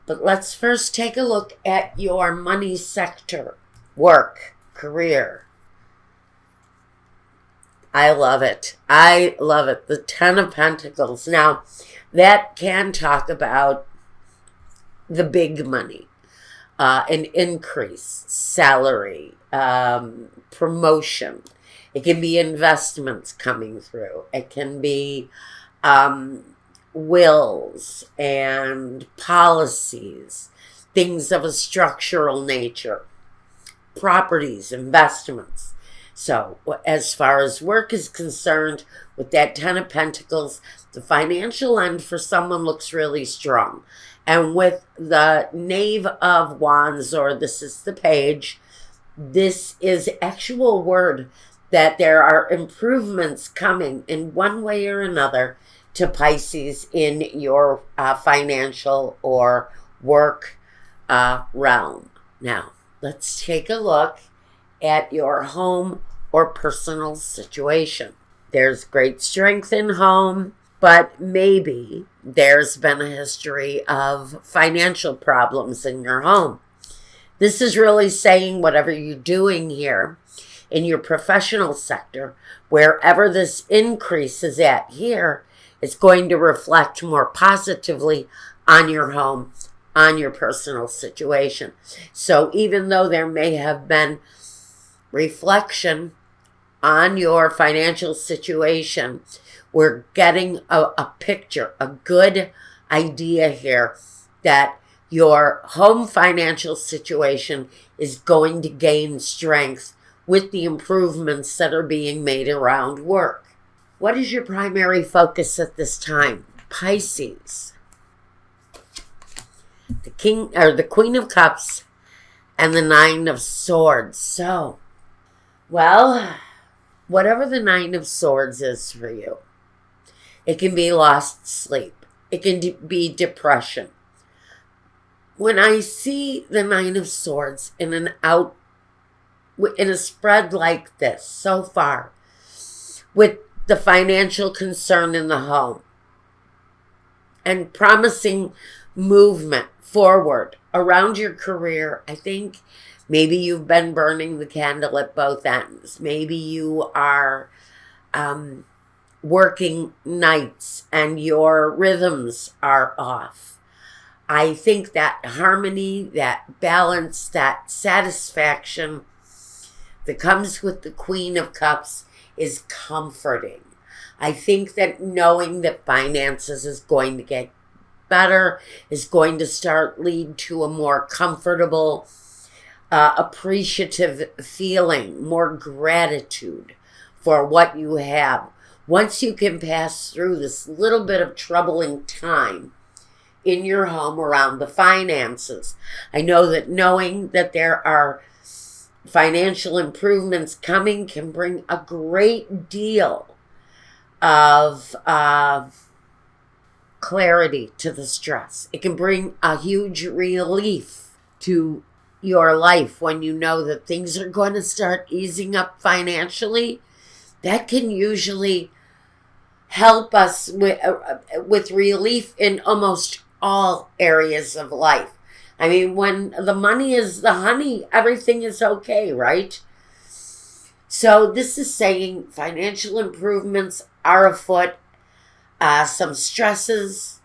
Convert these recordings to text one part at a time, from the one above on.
But let's first take a look at your money sector, work, career. I love it. I love it. The Ten of Pentacles. Now, that can talk about the big money, an increase, salary, promotion. It can be investments coming through. It can be wills and policies, things of a structural nature, properties, investments. So as far as work is concerned, with that Ten of Pentacles, the financial end for someone looks really strong. And with the Knave of Wands, or this is the page, this is actual word that there are improvements coming in one way or another to Pisces in your financial or work realm. Now, let's take a look at your home or personal situation. There's great strength in home, but maybe there's been a history of financial problems in your home. This is really saying whatever you're doing here in your professional sector, wherever this increase is at here, it's going to reflect more positively on your home, on your personal situation. So even though there may have been reflection on your financial situation, we're getting a picture, a good idea here that your home financial situation is going to gain strength with the improvements that are being made around work. What is your primary focus at this time? Pisces. The King or the Queen of Cups and the Nine of Swords. So, well, whatever the Nine of Swords is for you, it can be lost sleep. It can be depression. When I see the Nine of Swords in a spread like this so far, with the financial concern in the home and promising movement forward around your career, I think maybe you've been burning the candle at both ends. Maybe you are working nights and your rhythms are off. I think that harmony, that balance, that satisfaction that comes with the Queen of Cups is comforting. I think that knowing that finances is going to get better, is going to lead to a more comfortable, appreciative feeling, more gratitude for what you have. Once you can pass through this little bit of troubling time in your home around the finances, I know that knowing that there are financial improvements coming can bring a great deal of clarity to the stress. It can bring a huge relief to your life when you know that things are going to start easing up financially. That can usually help us with relief in almost all areas of life. I mean, when the money is the honey, everything is okay, right? So this is saying financial improvements are afoot. Some stresses,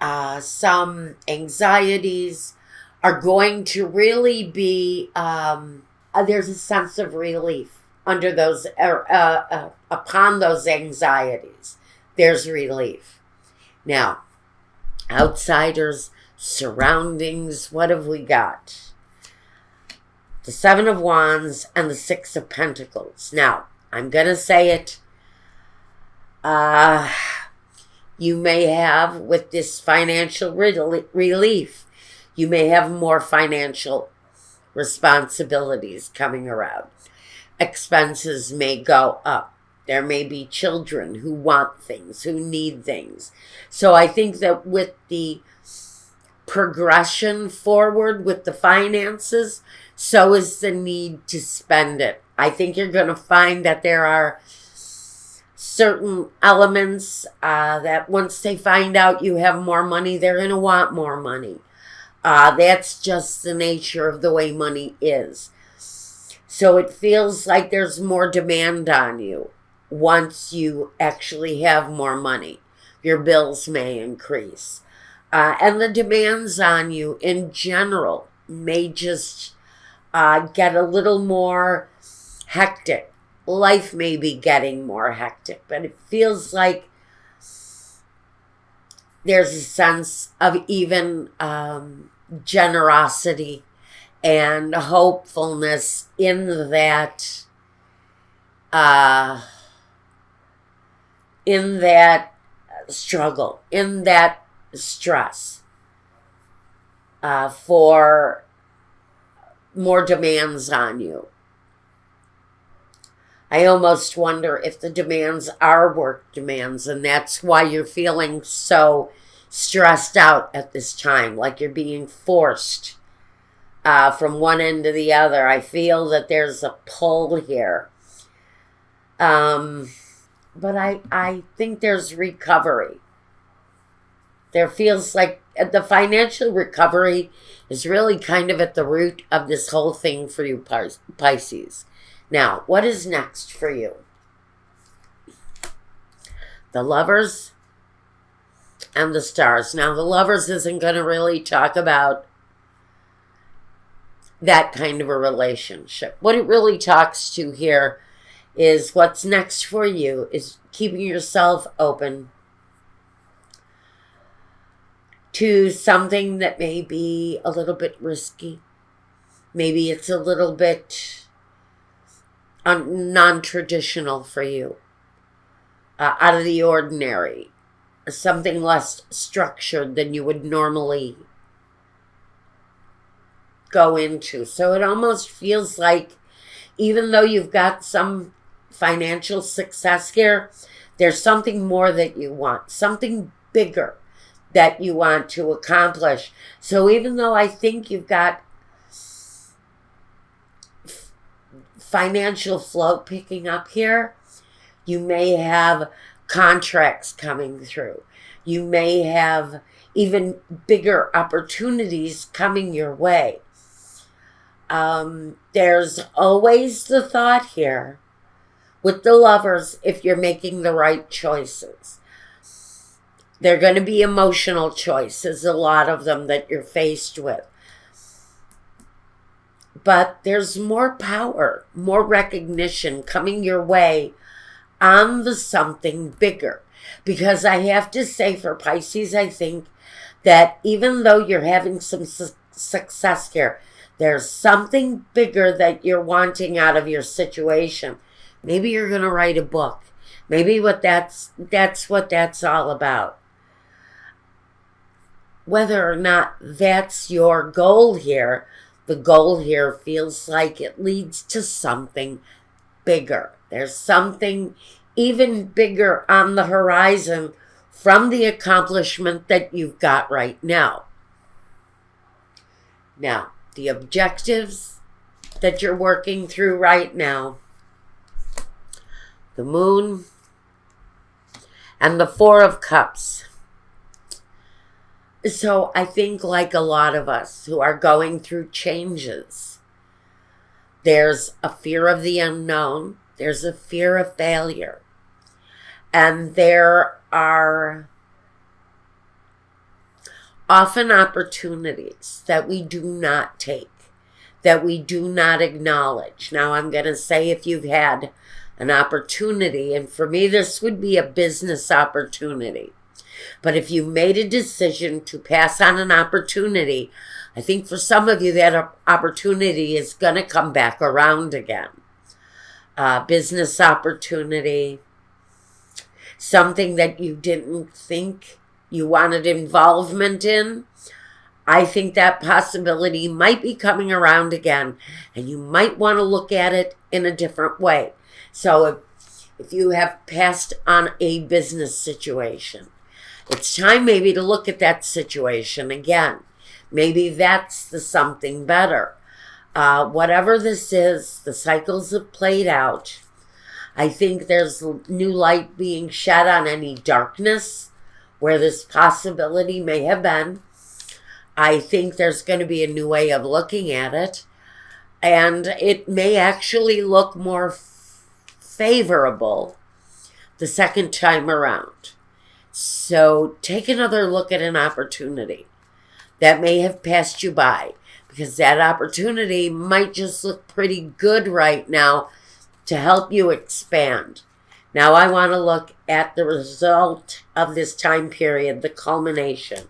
some anxieties are going to really be, there's a sense of relief under those, upon those anxieties. There's relief. Now, outsiders, surroundings, what have we got? The Seven of Wands and the Six of Pentacles. Now, I'm going to say it. You may have, with this financial relief, you may have more financial responsibilities coming around. Expenses may go up. There may be children who want things, who need things. So I think that with the progression forward with the finances, so is the need to spend it. I think you're going to find that there are certain elements that once they find out you have more money, they're going to want more money. That's just the nature of the way money is. So it feels like there's more demand on you once you actually have more money. Your bills may increase. And the demands on you in general may just get a little more hectic. Life may be getting more hectic, but it feels like there's a sense of even generosity and hopefulness in that struggle, in that stress for more demands on you. I almost wonder if the demands are work demands, and that's why you're feeling so stressed out at this time, like you're being forced from one end to the other. I feel that there's a pull here. But I think there's recovery. There feels like the financial recovery is really kind of at the root of this whole thing for you, Pisces. Now, what is next for you? The Lovers and the Stars. Now, the Lovers isn't going to really talk about that kind of a relationship. What it really talks to here is what's next for you is keeping yourself open to something that may be a little bit risky. Maybe it's a little bit non-traditional for you, out of the ordinary, something less structured than you would normally go into. So it almost feels like even though you've got some financial success here, there's something more that you want, something bigger that you want to accomplish. So even though I think you've got financial flow picking up here, you may have contracts coming through. You may have even bigger opportunities coming your way. There's always the thought here with the Lovers, if you're making the right choices. They're going to be emotional choices, a lot of them that you're faced with. But there's more power, more recognition coming your way on the something bigger. Because I have to say for Pisces, I think that even though you're having some success here, there's something bigger that you're wanting out of your situation. Maybe you're going to write a book. Maybe that's what that's all about. Whether or not that's your goal here, the goal here feels like it leads to something bigger. There's something even bigger on the horizon from the accomplishment that you've got right now. Now, the objectives that you're working through right now, the Moon and the Four of Cups. So I think like a lot of us who are going through changes, there's a fear of the unknown, there's a fear of failure, and there are often opportunities that we do not take, that we do not acknowledge. Now I'm going to say if you've had an opportunity, and for me this would be a business opportunity, but if you made a decision to pass on an opportunity, I think for some of you that opportunity is going to come back around again. Business opportunity, something that you didn't think you wanted involvement in. I think that possibility might be coming around again, and you might want to look at it in a different way. So if you have passed on a business situation, it's time maybe to look at that situation again. Maybe that's the something better. Whatever this is, the cycles have played out. I think there's new light being shed on any darkness where this possibility may have been. I think there's going to be a new way of looking at it, and it may actually look more favorable the second time around. So take another look at an opportunity that may have passed you by, because that opportunity might just look pretty good right now to help you expand. Now I want to look at the result of this time period, the culmination.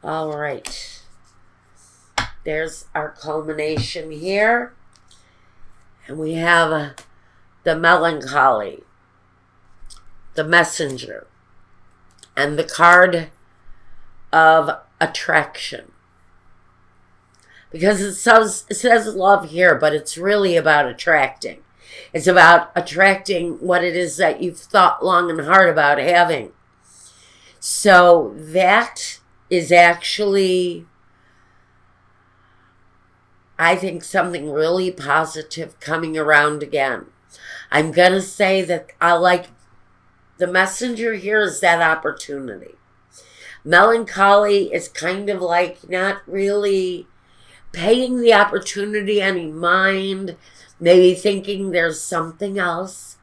All right. There's our culmination here. And we have the melancholy, the messenger, and the card of attraction. Because it says love here, but it's really about attracting. It's about attracting what it is that you've thought long and hard about having. So that is actually, I think, something really positive coming around again. I'm going to say that I like the messenger here is that opportunity. Melancholy is kind of like not really paying the opportunity any mind, maybe thinking there's something else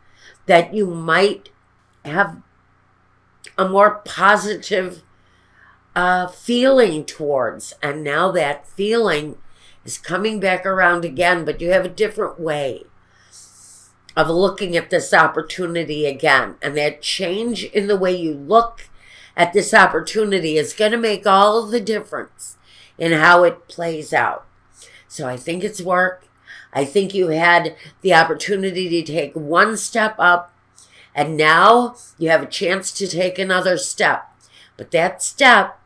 that you might have a more positive feeling towards. And now that feeling is coming back around again, but you have a different way of looking at this opportunity again. And that change in the way you look at this opportunity is going to make all of the difference in how it plays out. So I think it's work. I think you had the opportunity to take one step up, and now you have a chance to take another step. But that step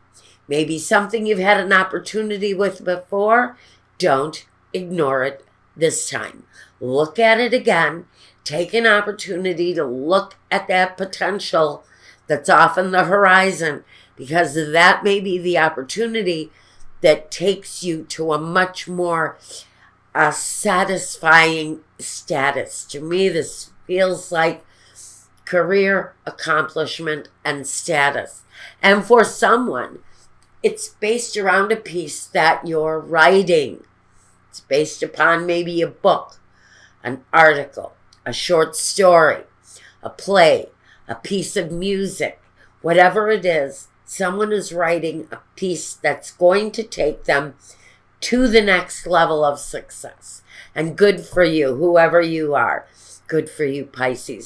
may be something you've had an opportunity with before. Don't ignore it this time. Look at it again. Take an opportunity to look at that potential that's off on the horizon, because that may be the opportunity that takes you to a much more satisfying status. To me, this feels like career accomplishment and status. And for someone, it's based around a piece that you're writing. It's based upon maybe a book, an article, a short story, a play, a piece of music, whatever it is. Someone is writing a piece that's going to take them to the next level of success. And good for you, whoever you are. Good for you, Pisces.